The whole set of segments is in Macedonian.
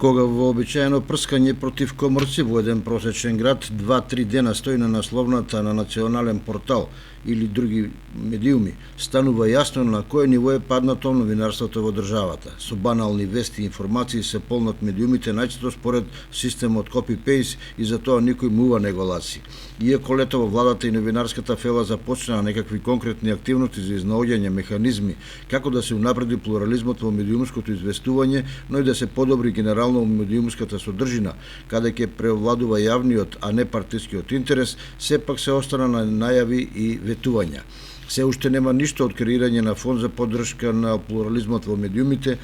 Кога вообичаено прскање против коморци во еден просечен град 2-3 дена стои на насловната на национален портал или други медиуми, станува јасно на кое ниво е паднато новинарството во државата. Со банални вести и информации се полнат медиумите најчесто според системот copy-paste и за тоа никој мува не го лаци. Иако летово владата и новинарската фела започнаа некакви конкретни активности за изнаоѓање механизми како да се унапреди плурализмот во медиумското известување, но и да се подобри генерално медиумската содржина, каде ќе превладува јавниот, а не партискиот интерес, сепак се остана на најави и ветувања. Се уште нема ништо од креирање на фонд за поддршка на плурализмот во медиумите,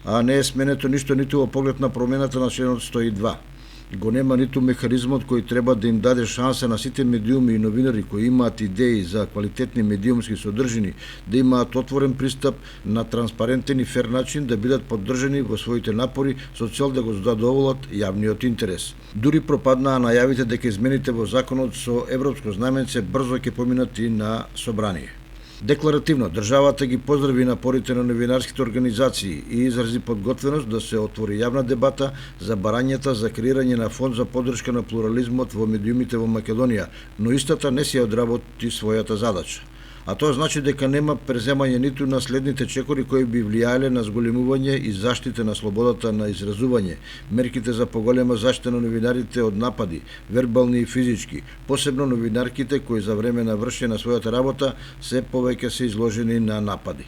а не е сменето ништо ниту во поглед на промената на членот 102. Го нема ниту механизмот кој треба да им даде шанса на сите медиуми и новинари кои имаат идеи за квалитетни медиумски содржини да имаат отворен пристап на транспарентен и фер начин да бидат поддржани во своите напори со цел да го задоволат јавниот интерес. Дури пропаднаа најавите дека измените во законот со европско знаменце брзо ќе поминат и на собрание. Декларативно, државата ги поздрави напорите на новинарските организации и изрази подготвеност да се отвори јавна дебата за барањата за креирање на фонд за поддршка на плурализмот во медиумите во Македонија, но истата не си одработи својата задача. А тоа значи дека нема преземање ниту на следните чекори кои би влијаеле на зголемување и заштита на слободата на изразување, мерките за поголема заштита на новинарите од напади, вербални и физички, посебно новинарките кои за време на вршење на својата работа се повеќе се изложени на напади.